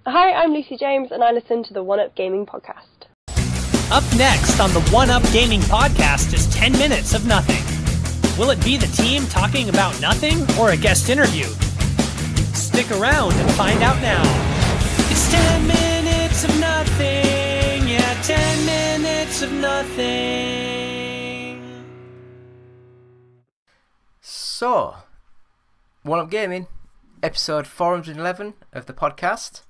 Hi, I'm Lucy James, and I listen to the One Up Gaming podcast. Up next on the One Up Gaming podcast is 10 minutes of nothing. Will it be the team talking about nothing or a guest interview? Stick around and find out now. It's 10 minutes of nothing. Yeah, 10 minutes of nothing. So, One Up Gaming, episode 411 of the podcast.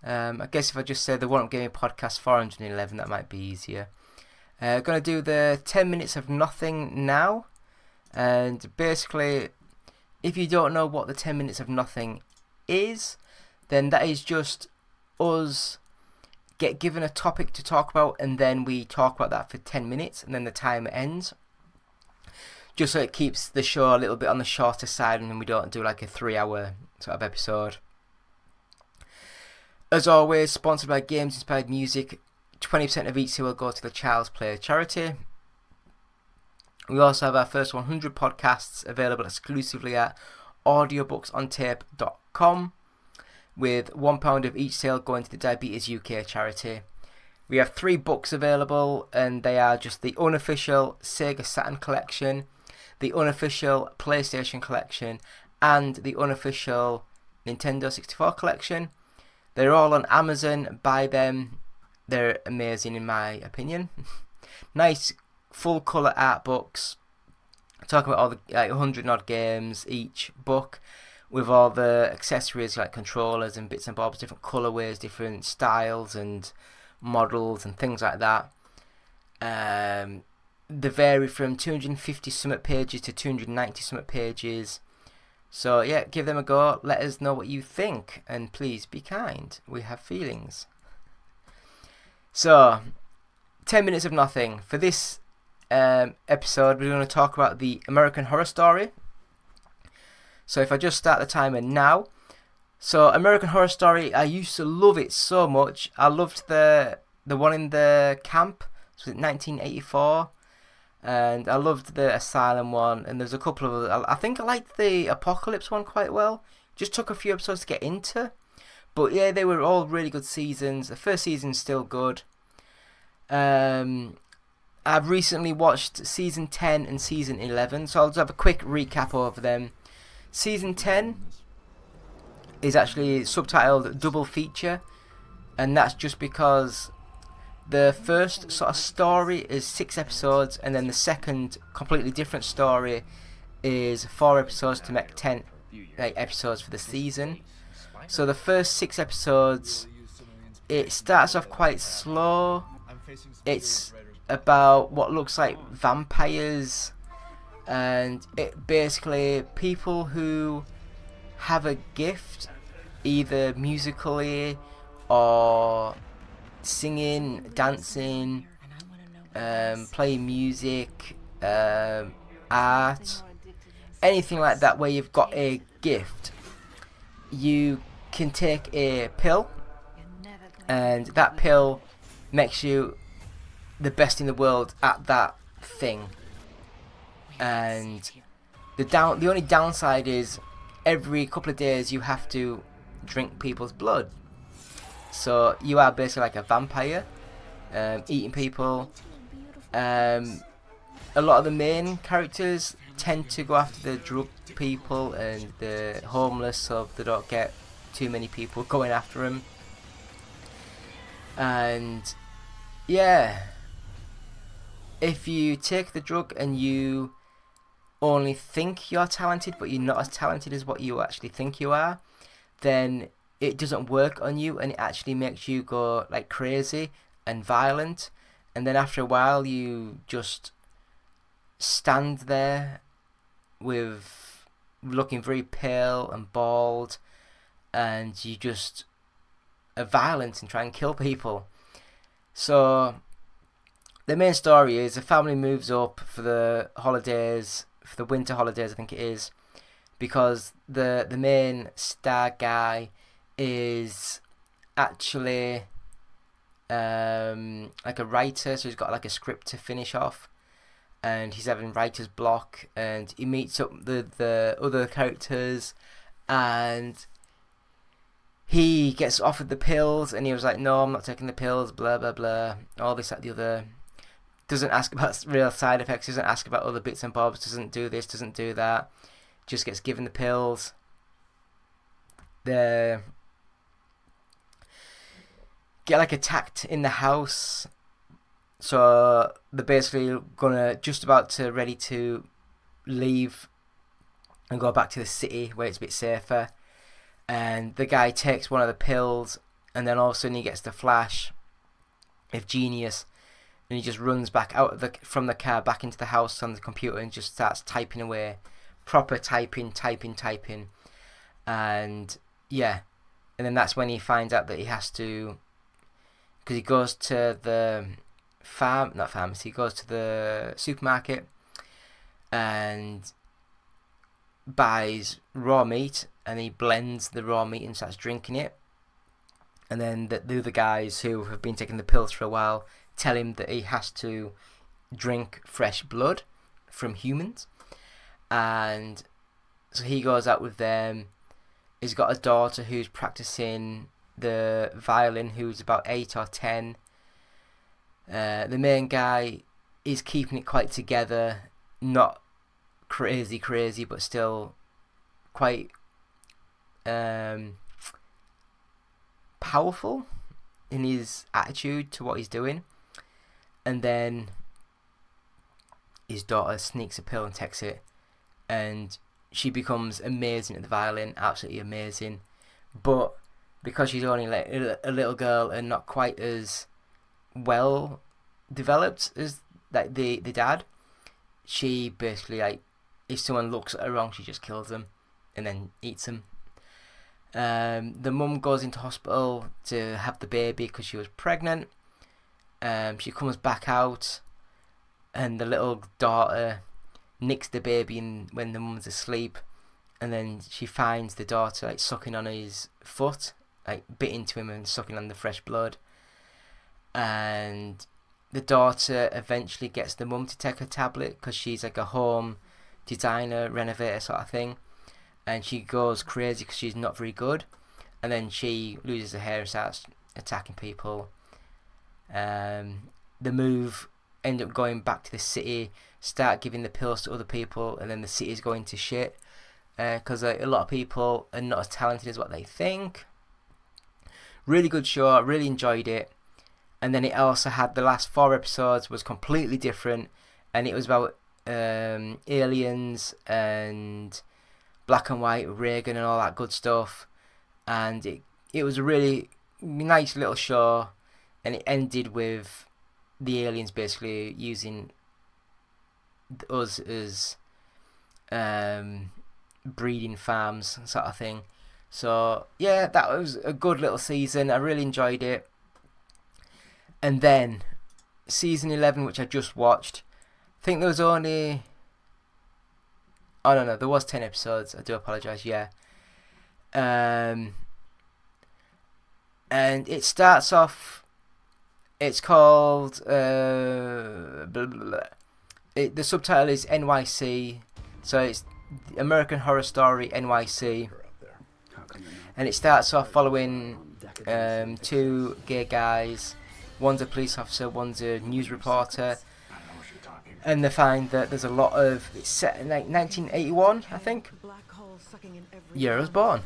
I guess if I just say the One Up Gaming podcast 411, that might be easier. Going to do the 10 minutes of nothing now. And basically, if you don't know what the 10 minutes of nothing is, then that is just us get given a topic to talk about, and then we talk about that for 10 minutes, and then the timer ends. Just so it keeps the show a little bit on the shorter side, and then we don't do like a 3-hour sort of episode. As always, sponsored by Games Inspired Music. 20% of each sale will go to the Child's Play charity. We also have our first 100 podcasts available exclusively at audiobooksontape.com, with £1 of each sale going to the Diabetes UK charity. We have 3 books available, and they are just the unofficial Sega Saturn collection, the unofficial PlayStation collection, and the unofficial Nintendo 64 collection. They're all on Amazon. Buy them. They're amazing in my opinion. Nice full colour art books. Talking about all the 100 odd games each book, with all the accessories like controllers and bits and bobs, different colourways, different styles and models and things like that. They vary from 250 something pages to 290 something pages. So yeah, give them a go. Let us know what you think, and please be kind. We have feelings. So, 10 minutes of nothing. For this episode, we're going to talk about the American Horror Story. So if I just start the timer now. So American Horror Story, I used to love it so much. I loved the one in the camp. So it was 1984. And I loved the Asylum one, and there's a couple of other. I think I liked the Apocalypse one quite well. Just took a few episodes to get into, but yeah, they were all really good seasons. The first season's still good. I've recently watched season 10 and season 11, so I'll just have a quick recap over them. Season 10 is actually subtitled Double Feature, and that's just because the first sort of story is 6 episodes, and then the second completely different story is 4 episodes to make 10 episodes for the season. So the first 6 episodes, it starts off quite slow. It's about what looks like vampires, and it basically people who have a gift, either musically or singing, dancing, playing music, art, anything like that where you've got a gift. You can take a pill, and that pill makes you the best in the world at that thing. And the only downside is every couple of days you have to drink people's blood. So you are basically like a vampire, eating people. A lot of the main characters tend to go after the drug people and the homeless, so they don't get too many people going after them. And yeah, if you take the drug and you only think you're talented, but you're not as talented as what you actually think you are, then it doesn't work on you, and it actually makes you go like crazy and violent. And then after a while you just stand there with looking very pale and bald, and you just are violent and try and kill people. So the main story is a family moves up for the holidays, for the winter holidays I think it is, because the main star guy is actually like a writer, so he's got like a script to finish off, and he's having writer's block, and he meets up the other characters, and he gets offered the pills, and he was like, no, I'm not taking the pills, blah, blah, blah, all this, that, the other. Doesn't ask about real side effects, doesn't ask about other bits and bobs, doesn't do this, doesn't do that. Just gets given the pills. They get like attacked in the house. So they're basically just about to ready to leave and go back to the city where it's a bit safer. And the guy takes one of the pills, and then all of a sudden he gets the flash of genius, and he just runs back out from the car back into the house on the computer and just starts typing away, proper typing, and yeah, and then that's when he finds out that he has to, because he goes to the he goes to the supermarket and buys raw meat, and he blends the raw meat and starts drinking it. And then the other guys who have been taking the pills for a while tell him that he has to drink fresh blood from humans. And so he goes out with them. He's got a daughter who's practicing the violin, who's about 8 or 10. The main guy is keeping it quite together, not crazy, but still quite powerful in his attitude to what he's doing. And then his daughter sneaks a pill and takes it, and she becomes amazing at the violin, absolutely amazing. But because she's only like a little girl and not quite as well developed as like the dad, she basically, like, if someone looks at her wrong, she just kills them and then eats them. The mum goes into hospital to have the baby because she was pregnant. She comes back out, and the little daughter nicks the baby when the mum's asleep, and then she finds the daughter like sucking on his foot, like bit into him and sucking on the fresh blood. And the daughter eventually gets the mum to take her tablet because she's like a home designer, renovator sort of thing, and she goes crazy because she's not very good, and then she loses her hair and starts attacking people. The move end up going back to the city, start giving the pills to other people, and then the city's going to shit because a lot of people are not as talented as what they think. Really good show, I really enjoyed it. And then it also had the last 4 episodes was completely different, and it was about aliens and black and white, Reagan and all that good stuff. And it was a really nice little show, and it ended with the aliens basically using us as breeding farms sort of thing. So yeah, that was a good little season. I really enjoyed it. And then season 11, which I just watched, I think there was only, oh no, there was 10 episodes. I do apologise. Yeah. And it starts off. It's called blah, blah, blah. The subtitle is NYC, so it's American Horror Story NYC, and it starts off following 2 gay guys. One's a police officer, one's a news reporter, and they find that there's a lot of, it's set in like 1981, I think. Yeah, I was born.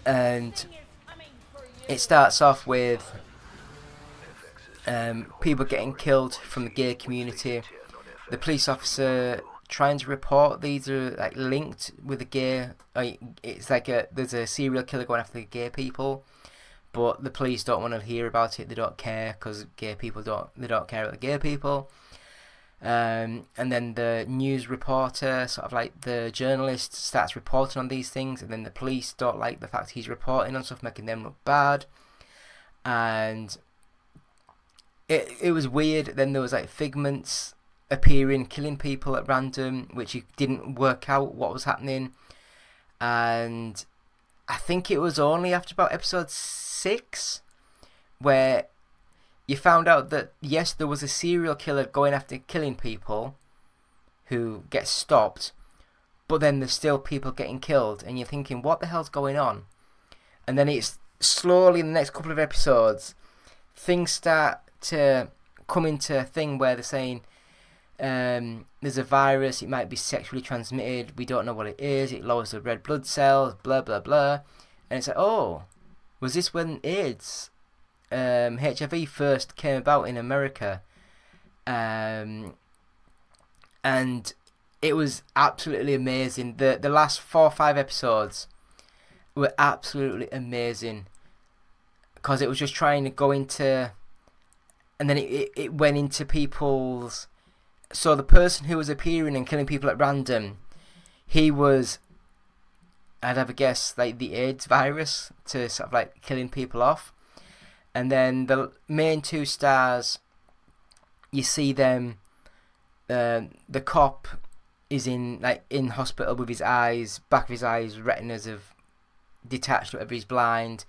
And it starts off with people getting killed from the gay community. The police officer trying to report these are like linked with the gay. It's like there's a serial killer going after the gay people, but the police don't want to hear about it. They don't care because gay people don't care about the gay people. And then the news reporter, sort of like the journalist, starts reporting on these things, and then the police don't like the fact he's reporting on stuff, making them look bad. And it was weird. Then there was like figments appearing, killing people at random, which you didn't work out what was happening. And I think it was only after about episode 6 where you found out that yes, there was a serial killer going after killing people who get stopped, but then there's still people getting killed, and you're thinking, what the hell's going on? and then it's slowly in the next couple of episodes, things start to come into a thing where they're saying there's a virus, it might be sexually transmitted, we don't know what it is, it lowers the red blood cells, blah blah blah, and it's like, oh, was this when AIDS, HIV first came about in America? And it was absolutely amazing. The last 4 or 5 episodes were absolutely amazing, because it was just trying to go into, and then it went into people's. So the person who was appearing and killing people at random, he was, I'd have a guess, like the AIDS virus, to sort of like killing people off. And then the main 2 stars, you see them, the cop is in hospital with his eyes, back of his eyes, retinas have detached, whatever, he's blind,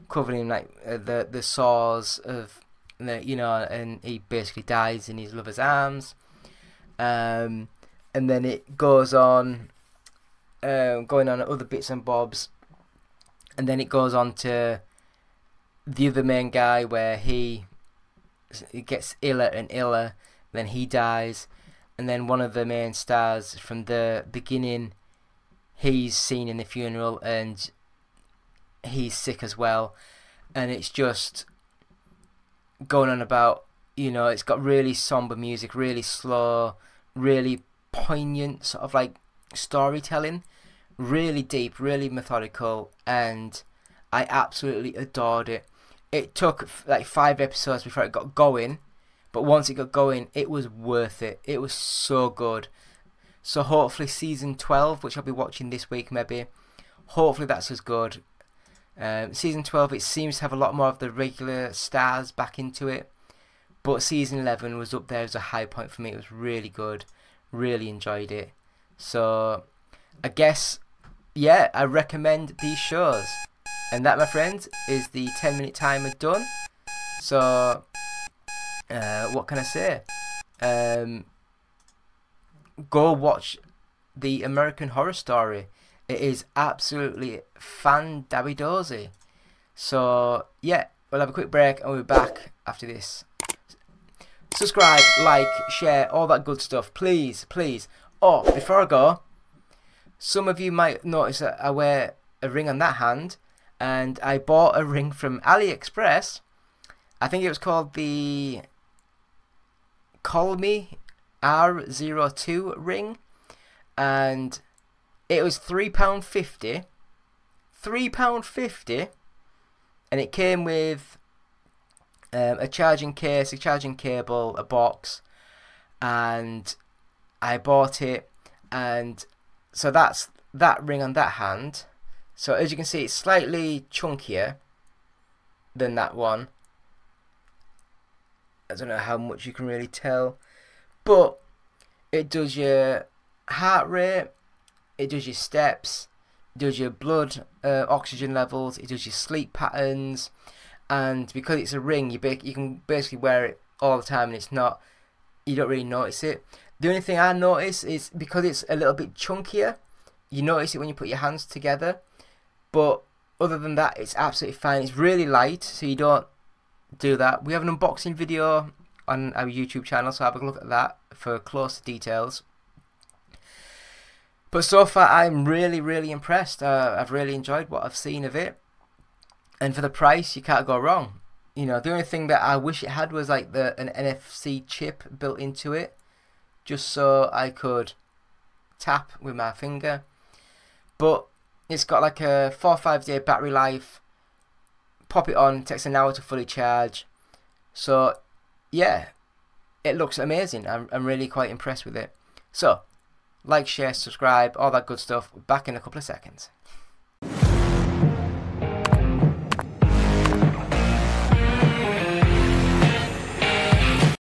covering like the sores of, and he basically dies in his lover's arms. And then it goes on, going on other bits and bobs, and then it goes on to the other main guy, where he gets iller and iller, then he dies, and then one of the main stars from the beginning, he's seen in the funeral and he's sick as well, and it's just going on about, it's got really somber music, really slow, really poignant sort of like storytelling, really deep, really methodical, and I absolutely adored it. It took like 5 episodes before it got going, but once it got going, it was worth it. It was so good. So hopefully season 12, which I'll be watching this week maybe, hopefully that's as good. Season 12, it seems to have a lot more of the regular stars back into it, but season 11 was up there as a high point for me. It was really good, really enjoyed it. So I guess, yeah, I recommend these shows. And that, my friends, is the 10-minute timer done. So what can I say? Go watch the American Horror Story. It is absolutely fan-dabby-dozy. So yeah, we'll have a quick break and we'll be back after this. Subscribe, like, share, all that good stuff, please, please. Oh, before I go, some of you might notice that I wear a ring on that hand, and I bought a ring from AliExpress. I think it was called the Call Me R02 ring, and it was £3.50. £3.50, and it came with a charging case, a charging cable, a box, and I bought it. And so that's that ring on that hand. So as you can see, it's slightly chunkier than that one. I don't know how much you can really tell, but it does your heart rate, it does your steps, it does your blood oxygen levels, it does your sleep patterns, and because it's a ring, you can basically wear it all the time, and you don't really notice it. The only thing I notice is, because it's a little bit chunkier, you notice it when you put your hands together, but other than that, it's absolutely fine. It's really light, so you don't do that. We have an unboxing video on our YouTube channel, so have a look at that for closer details. But so far, I'm really, really impressed. I've really enjoyed what I've seen of it, and for the price, you can't go wrong. The only thing that I wish it had was like an NFC chip built into it, just so I could tap with my finger. But it's got like a 4 or 5 day battery life. Pop it on, takes an hour to fully charge. So yeah, it looks amazing. I'm really quite impressed with it. So like, share, subscribe, all that good stuff. Back in a couple of seconds.